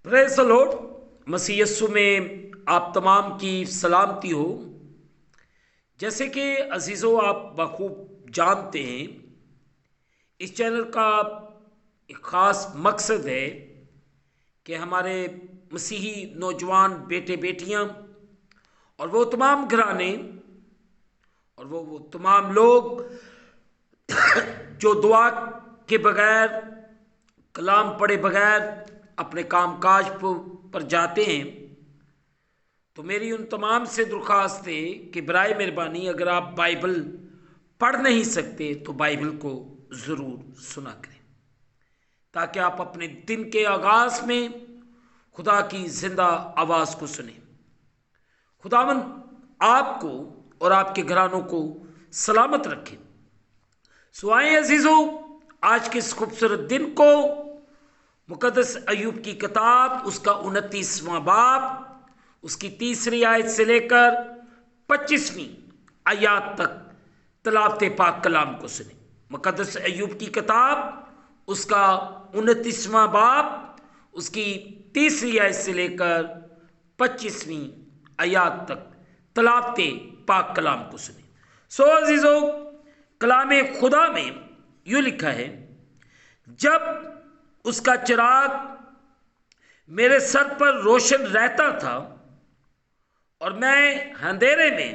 Praise the Lord. मसीह यीशु में आप तमाम की सलामती हो। जैसे कि अजीज़ों, आप बखूब जानते हैं, इस चैनल का एक ख़ास मकसद है कि हमारे मसीही नौजवान बेटे बेटियां और वो तमाम घराने और वो तमाम लोग जो दुआ के बगैर, कलाम पढ़े बगैर अपने कामकाज पर जाते हैं, तो मेरी उन तमाम से दरख्वास्त है कि बराए मेहरबानी अगर आप बाइबल पढ़ नहीं सकते तो बाइबल को ज़रूर सुना करें, ताकि आप अपने दिन के आगाज़ में खुदा की ज़िंदा आवाज़ को सुने। खुदावंद आपको और आपके घरानों को सलामत रखें। सुआए अजीज़ों, आज के इस खूबसूरत दिन को मुकद्दस अय्यूब की किताब उसका 29वां बाब उसकी 3री आयत से लेकर 25वीं आयत तक तलावत पाक कलाम को सुने। मुकद्दस अय्यूब की किताब उसका 29वां बाब उसकी 3री आयत से लेकर 25वीं आयत तक तलावत पाक कलाम को सुने। सो अजीज़ों, कलाम खुदा में यूँ लिखा है, जब उसका चिराग मेरे सर पर रोशन रहता था और मैं अंधेरे में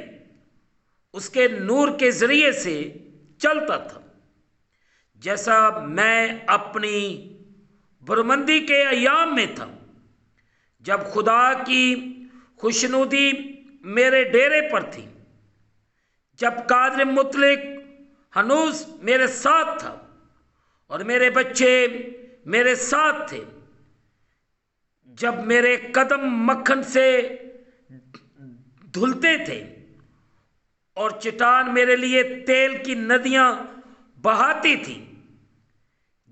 उसके नूर के जरिए से चलता था, जैसा मैं अपनी बरमंदी के अयाम में था, जब खुदा की खुशनुदी मेरे डेरे पर थी, जब कादर मुतलिक हनूस मेरे साथ था और मेरे बच्चे मेरे साथ थे, जब मेरे कदम मक्खन से धुलते थे और चट्टान मेरे लिए तेल की नदियां बहाती थी,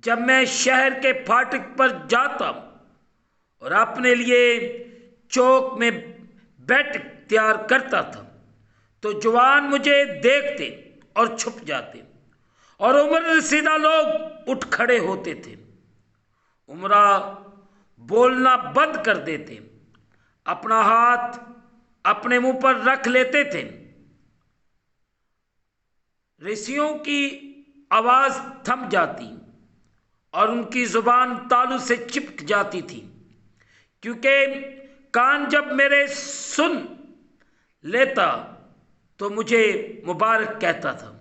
जब मैं शहर के फाटक पर जाता और अपने लिए चौक में बैठ तैयार करता था, तो जवान मुझे देखते और छुप जाते और उम्र रसीदा लोग उठ खड़े होते थे। उमरा बोलना बंद कर देते, अपना हाथ अपने मुंह पर रख लेते थे। ऋषियों की आवाज थम जाती और उनकी जुबान तालू से चिपक जाती थी, क्योंकि कान जब मेरे सुन लेता तो मुझे मुबारक कहता था,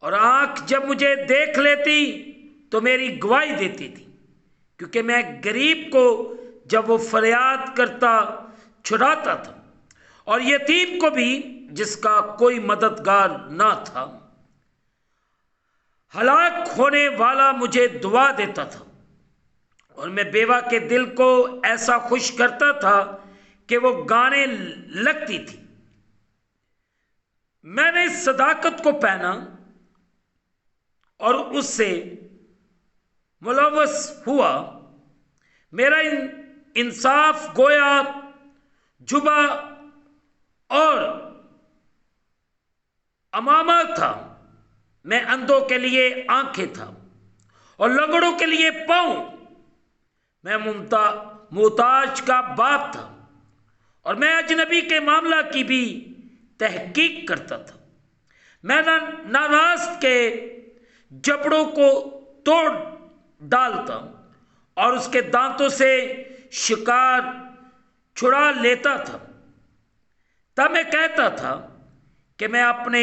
और आंख जब मुझे देख लेती तो मेरी गवाही देती थी, क्योंकि मैं गरीब को जब वो फरियाद करता छुड़ाता था और यतीम को भी जिसका कोई मददगार ना था। हलाक होने वाला मुझे दुआ देता था और मैं बेवा के दिल को ऐसा खुश करता था कि वो गाने लगती थी। मैंने सदाकत को पहना और उससे मुलव्वस हुआ। मेरा इंसाफ गोया जुबा और अमामा था। मैं अंधों के लिए आंखें था और लंगड़ों के लिए पाँव। मैं मुमताज का बाप था और मैं अजनबी के मामला की भी तहकीक करता था। मैं नाराज के जबड़ों को तोड़ डालता और उसके दांतों से शिकार छुड़ा लेता था। तब मैं कहता था कि मैं अपने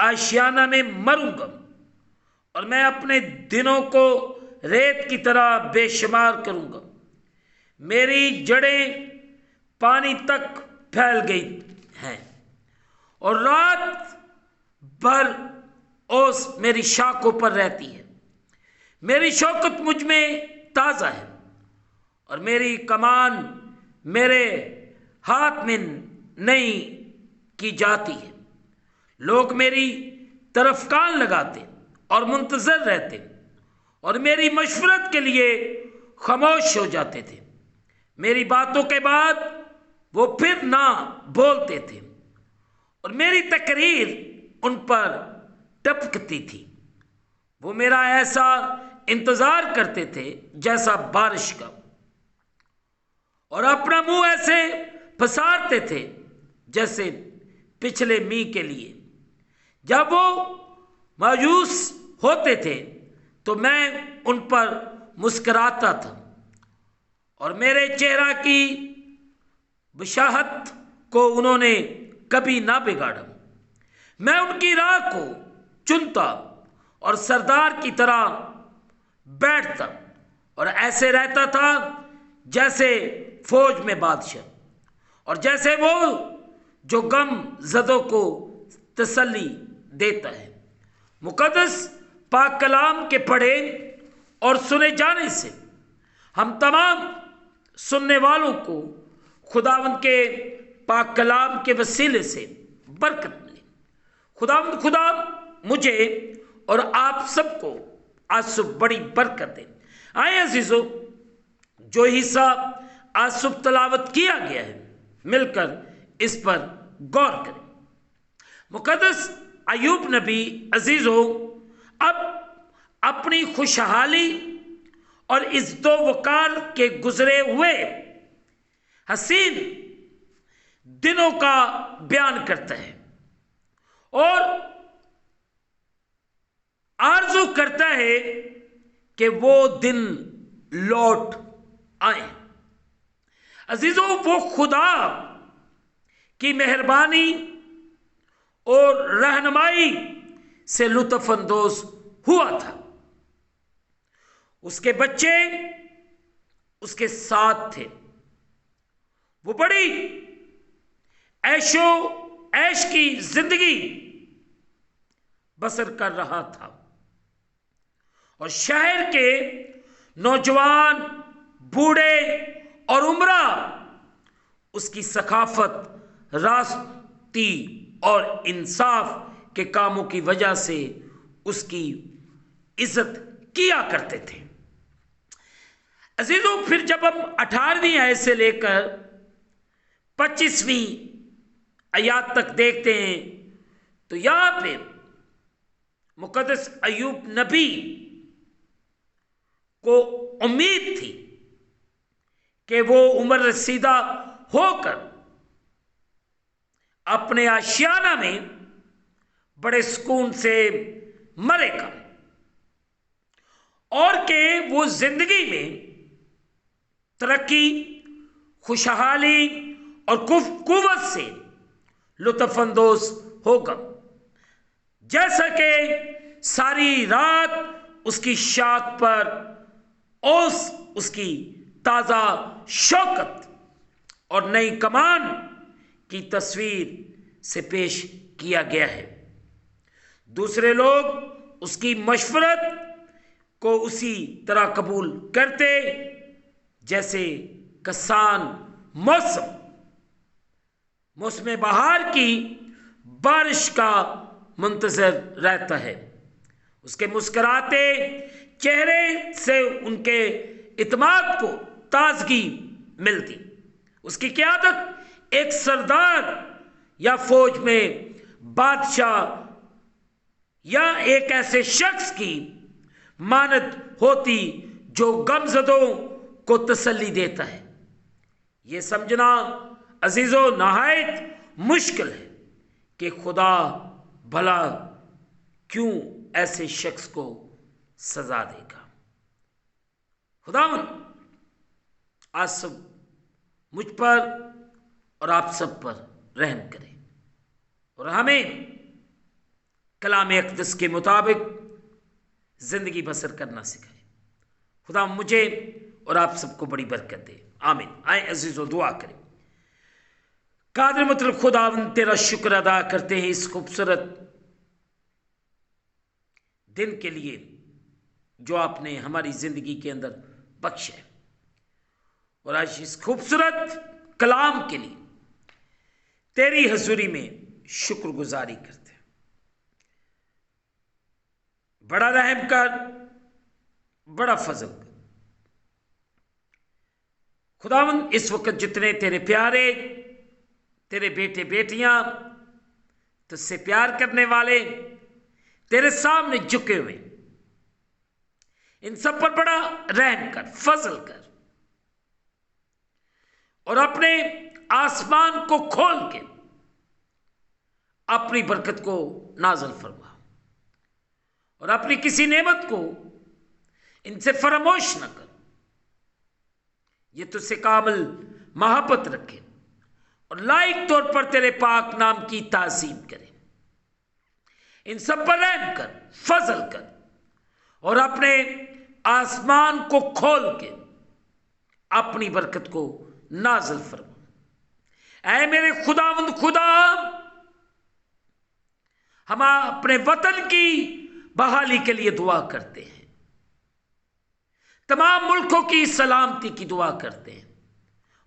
आशियाना में मरूंगा और मैं अपने दिनों को रेत की तरह बेशुमार करूंगा। मेरी जड़ें पानी तक फैल गई हैं और रात भर ओस मेरी शाखों पर रहती है। मेरी शौकत मुझ में ताज़ा है और मेरी कमान मेरे हाथ में नहीं की जाती है। लोग मेरी तरफ कान लगाते और मुंतजर रहते और मेरी मशवरत के लिए खामोश हो जाते थे। मेरी बातों के बाद वो फिर ना बोलते थे और मेरी तकरीर उन पर टपकती थी। वो मेरा ऐसा इंतज़ार करते थे जैसा बारिश का, اور اپنا منہ ایسے پسارتے تھے جیسے پچھلے میںہ کے لیے۔ جب وہ مایوس ہوتے تھے تو میں ان پر مسکراتا تھا اور میرے چہرہ کی بشاہت کو انہوں نے کبھی نہ بگاڑا۔ میں ان کی راہ کو چنتا اور سردار کی طرح بیٹھتا اور ایسے رہتا تھا جیسے فوج میں بادشاہ، اور جیسے وہ جو غم زدوں کو تسلی دیتا ہے۔ مقدس پاک کلام کے پڑھے اور سنے جانے سے ہم تمام سننے والوں کو خداوند کے پاک کلام کے وسیلے سے برکت ملے۔ خداوند خدا مجھے اور آپ سب کو آج صبح بڑی برکت دے۔ آئے عزیزو، جو حصہ آج صبح تلاوت کیا گیا ہے مل کر اس پر غور کریں۔ مقدس ایوب نبی عزیزو اب اپنی خوشحالی اور عزت و وقار کے گزرے ہوئے حسین دنوں کا بیان کرتا ہے اور آرزو کرتا ہے کہ وہ دن لوٹ آئیں۔ عزیزو، وہ خدا کی مہربانی اور رہنمائی سے لطف اندوز ہوا تھا۔ اس کے بچے اس کے ساتھ تھے۔ وہ بڑی عیش کی زندگی بسر کر رہا تھا اور شہر کے نوجوان، بوڑھے اور عمرہ اس کی ثقافت، راستی اور انصاف کے کاموں کی وجہ سے اس کی عزت کیا کرتے تھے۔ عزیزو، پھر جب ہم 18ویں آیت سے لے کر 25ویں آیات تک دیکھتے ہیں تو یہاں پہ مقدس ایوب نبی کو امید تھی کہ وہ عمر رسیدہ ہو کر اپنے آشیانہ میں بڑے سکون سے مرے گا اور کہ وہ زندگی میں ترقی، خوشحالی اور قوت سے لطف اندوز ہوگا، جیسا کہ ساری رات اس کی شاخ پر اس کی تازہ شوکت اور نئی کمان کی تصویر سے پیش کیا گیا ہے۔ دوسرے لوگ اس کی مشورت کو اسی طرح قبول کرتے جیسے کسان موسم بہار کی بارش کا منتظر رہتا ہے۔ اس کے مسکراتے چہرے سے ان کے اعتماد کو تازگی ملتی۔ اس کی قیادت ایک سردار یا فوج میں بادشاہ یا ایک ایسے شخص کی مانند ہوتی جو غمزدوں کو تسلی دیتا ہے۔ یہ سمجھنا عزیزو نہایت مشکل ہے کہ خدا بھلا کیوں ایسے شخص کو سزا دے گا۔ خداوند آج سب مجھ پر اور آپ سب پر رحم کرے اور ہمیں کلام اقدس کے مطابق زندگی بسر کرنا سکھائے۔ خدا مجھے اور آپ سب کو بڑی برکت دے، آمین۔ آئیں عزیزو دعا کریں۔ قادر مطلب خداوند تیرا شکر ادا کرتے ہیں اس خوبصورت دن کے لیے جو آپ نے ہماری زندگی کے اندر بخشا ہے، اور آج اس خوبصورت کلام کے لیے تیری حضوری میں شکر گزاری کرتے ہیں۔ بڑا رحم کر، بڑا فضل کر۔ خداوند اس وقت جتنے تیرے پیارے، تیرے بیٹے بیٹیاں، تجھ سے پیار کرنے والے تیرے سامنے جھکے ہوئے، ان سب پر بڑا رحم کر، فضل کر۔ और अपने आसमान को खोल के अपनी बरकत को नाज़िल फरमा, और अपनी किसी नेमत को इनसे फरामोश न कर। ये तुझसे कामिल मोहब्बत रखे और लायक तौर पर तेरे पाक नाम की ताज़ीम करे। इन सब पर रहम कर, फजल कर, और अपने आसमान को खोल के अपनी बरकत को नाज़िल फरमा। ऐ मेरे खुदावंद खुदा, हम अपने वतन की बहाली के लिए दुआ करते हैं, तमाम मुल्कों की सलामती की दुआ करते हैं,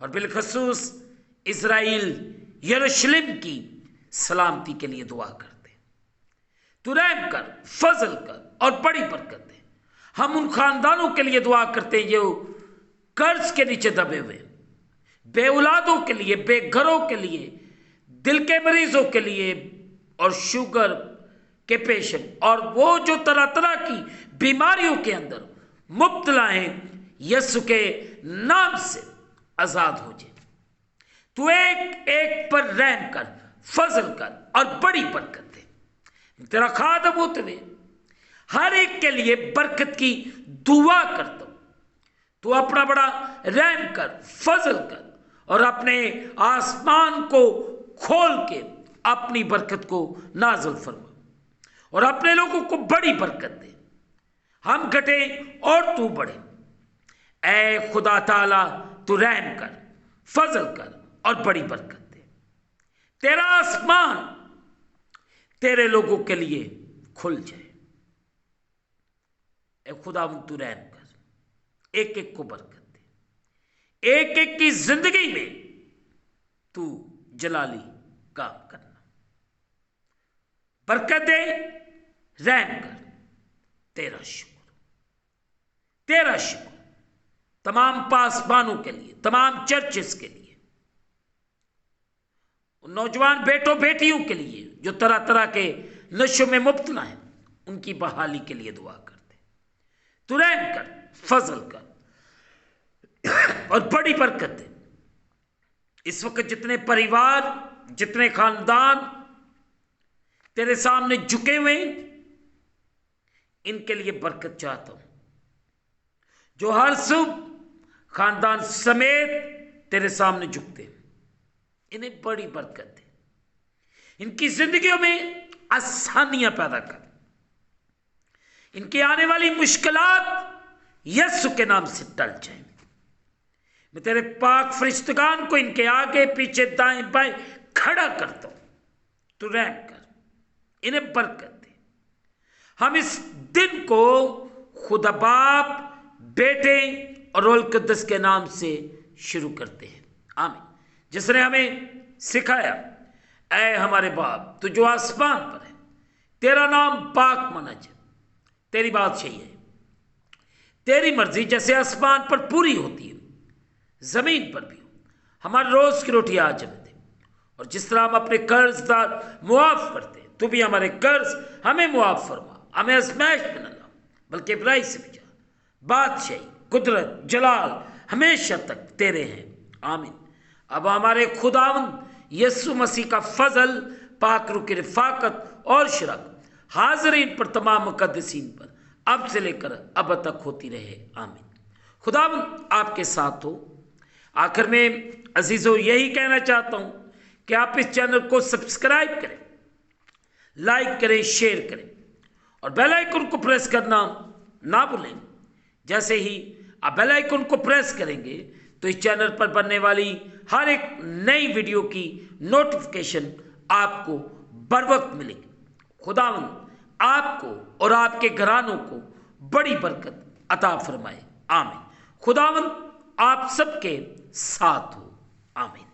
और बिलखसूस इज़राइल यरूशलेम की सलामती के लिए दुआ करते हैं। तू रहम कर, फजल कर और बड़ी बरकत दे। हम उन खानदानों के लिए दुआ करते हैं जो कर्ज के नीचे दबे हुए, बे औलादों के लिए, बेघरों के लिए, दिल के मरीजों के लिए, और शुगर के पेशेंट, और वो जो तरह तरह की बीमारियों के अंदर मुब्तला हैं, यीशु के नाम से आजाद हो जाए। तू एक एक पर रहम कर, फजल कर और बड़ी बरकत दे। तेरा खादम होते हुए हर एक के लिए बरकत की दुआ करता हूं। तू अपना बड़ा रहम कर, फजल कर, और अपने आसमान को खोल के अपनी बरकत को नाज़िल फरमा, और अपने लोगों को बड़ी बरकत दे। हम घटे और तू बढ़े। ऐ खुदा ताला, तू रहम कर, फजल कर और बड़ी बरकत दे। तेरा आसमान तेरे लोगों के लिए खुल जाए। ऐ खुदा, तू रहम कर, एक एक को बरकत दे। एक एक की जिंदगी में तू जलाली काम करना, बरकत दे, रहम कर। तेरा शुक्र, तेरा शुक्र तमाम पासबानों के लिए, तमाम चर्चेस के लिए, नौजवान बेटों बेटियों के लिए जो तरह तरह के नशों में मुब्तला हैं, उनकी बहाली के लिए दुआ करते। तू रहम कर, फजल कर और बड़ी बरकत दे। इस वक्त जितने परिवार, जितने खानदान तेरे सामने झुके हुए, इनके लिए बरकत चाहता हूं। जो हर सुबह खानदान समेत तेरे सामने झुकते हैं, इन्हें बड़ी बरकत दे। इनकी जिंदगियों में आसानियां पैदा कर। इनकी आने वाली मुश्किलात यीशु के नाम से टल जाए। मैं तेरे पाक फरिश्तगान को इनके आगे पीछे दाएं बाएं खड़ा करता हूं। तू रहम कर, इन्हें बरकत दे। हम इस दिन को खुदा बाप, बेटे और रूह कुद्दस के नाम से शुरू करते हैं। आमीन। जिसने हमें सिखाया, ऐ हमारे बाप तू जो आसमान पर है, तेरा नाम पाक माना जाए, तेरी बात सही है, तेरी मर्जी जैसे आसमान पर पूरी होती है जमीन पर भी हो। हमारे रोज की रोटी आज हमें दे, और जिस तरह हम अपने कर्जदार मुआफ करते हैं, तू भी हमारे कर्ज हमें मुआफ फरमा। हमें आजमाइश में न ला, बल्कि बुराई से बचा। बादशाही, कुदरत, जलाल हमेशा तक तेरे हैं। आमीन। अब हमारे खुदावंद यीशु मसीह का फजल, पाक रूह की रिफाकत और शराकत हाज़रीन पर, तमाम मुक़द्दसीन पर अब से लेकर अब तक होती रहे। आमीन। खुदावंद आपके साथ हो। आखिर में अजीज़ों यही कहना चाहता हूं कि आप इस चैनल को सब्सक्राइब करें, लाइक करें, शेयर करें, और बेल आइकन को प्रेस करना ना भूलें। जैसे ही आप बेल आइकन को प्रेस करेंगे तो इस चैनल पर बनने वाली हर एक नई वीडियो की नोटिफिकेशन आपको बर वक्त मिलेगी। खुदावंद आपको और आपके घरानों को बड़ी बरकत अता फरमाए। आमीन। खुदावंद आप सबके साथ हो। आमीन।